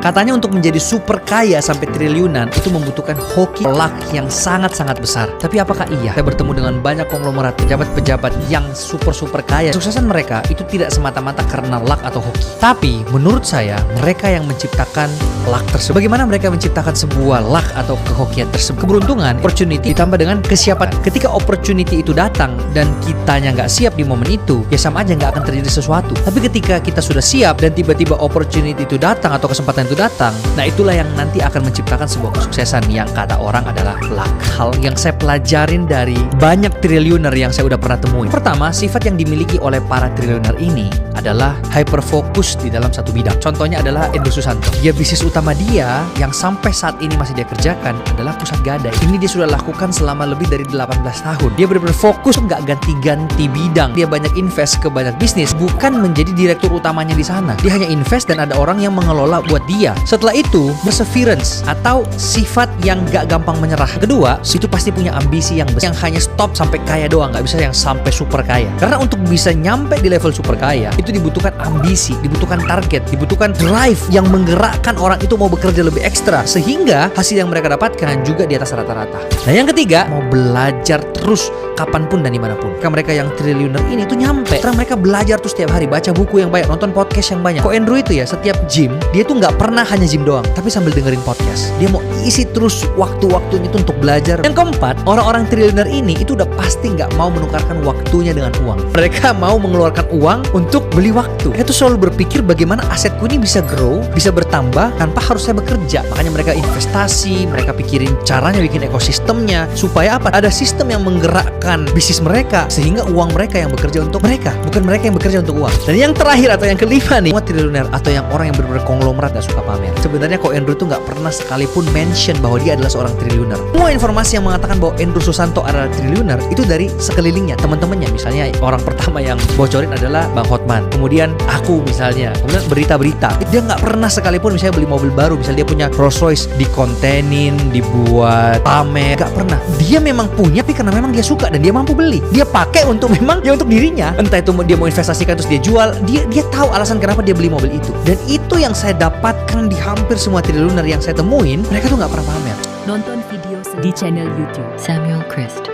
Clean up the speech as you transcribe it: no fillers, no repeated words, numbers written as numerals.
Katanya untuk menjadi super kaya sampai triliunan itu membutuhkan hoki luck yang sangat-sangat besar. Tapi apakah iya? Saya bertemu dengan banyak konglomerat pejabat-pejabat yang super kaya. Kesuksesan mereka itu tidak semata-mata karena luck atau hoki. Tapi menurut saya mereka yang menciptakan luck tersebut. Bagaimana mereka menciptakan sebuah luck atau kehokian tersebut? Keberuntungan, opportunity ditambah dengan kesiapan. Ketika opportunity itu datang dan kitanya nggak siap di momen itu, ya sama aja nggak akan terjadi sesuatu. Tapi ketika kita sudah siap dan tiba-tiba opportunity itu datang atau kesempatan itu datang, nah itulah yang nanti akan menciptakan sebuah kesuksesan yang kata orang adalah luck. Hal yang saya pelajarin dari banyak triliuner yang saya udah pernah temuin. Pertama, sifat yang dimiliki oleh para triliuner ini adalah hyperfokus di dalam satu bidang. Contohnya adalah Endro Susanto. Dia bisnis utama dia yang sampai saat ini masih dia kerjakan adalah pusat gadai. Ini dia sudah lakukan selama lebih dari 18 tahun. Dia benar-benar fokus, nggak ganti-ganti bidang. Dia banyak invest ke banyak bisnis, bukan menjadi direktur utamanya di sana. Dia hanya invest dan ada orang yang mengelola buat dia. Setelah itu, perseverance atau sifat yang gak gampang menyerah. Kedua, itu pasti punya ambisi yang besar, yang hanya stop sampai kaya doang, gak bisa yang sampai super kaya. Karena untuk bisa nyampe di level super kaya, itu dibutuhkan ambisi, dibutuhkan target, dibutuhkan drive yang menggerakkan orang itu mau bekerja lebih ekstra, sehingga hasil yang mereka dapatkan juga di atas rata-rata. Nah yang ketiga, mau belajar terus kapanpun dan dimanapun. Mereka yang triliuner ini tuh nyampe karena mereka belajar tuh setiap hari, baca buku yang banyak, nonton podcast yang banyak. Ko Andrew itu ya, setiap gym dia tuh nggak pernah hanya gym doang, tapi sambil dengerin podcast. Dia mau isi terus waktu-waktunya itu untuk belajar. Yang keempat, orang-orang triliuner ini itu udah pasti nggak mau menukarkan waktunya dengan uang. Mereka mau mengeluarkan uang untuk beli waktu. Mereka tuh selalu berpikir bagaimana asetku ini bisa grow, bisa bertambah tanpa harus saya bekerja. Makanya mereka investasi, mereka pikirin caranya bikin ekosistemnya supaya apa? Ada sistem yang menggerakkan bisnis mereka sehingga uang mereka yang bekerja untuk mereka, bukan mereka yang bekerja untuk uang. Dan yang terakhir atau yang kelima nih, semua triliuner atau yang orang yang benar-benar konglomerat gak suka pamer. Sebenarnya Ko Andrew tuh gak pernah sekalipun mention bahwa dia adalah seorang triliuner. Semua informasi yang mengatakan bahwa Endro Susanto adalah triliuner itu dari sekelilingnya, teman-temannya. Misalnya orang pertama yang bocorin adalah Bang Hotman, kemudian aku misalnya, kemudian berita-berita. Dia gak pernah sekalipun misalnya beli mobil baru, misalnya dia punya Rolls Royce, dikontenin, dibuat pamer, gak pernah. Dia memang punya, tapi karena memang dia suka dan dia mampu beli. Dia pakai untuk memang ya untuk dirinya. Entah itu dia mau investasikan terus dia jual, dia tahu alasan kenapa dia beli mobil itu. Dan itu yang saya dapatkan di hampir semua triliuner yang saya temuin, mereka tuh nggak pernah pamer. Nonton video di channel YouTube Samuel Christ.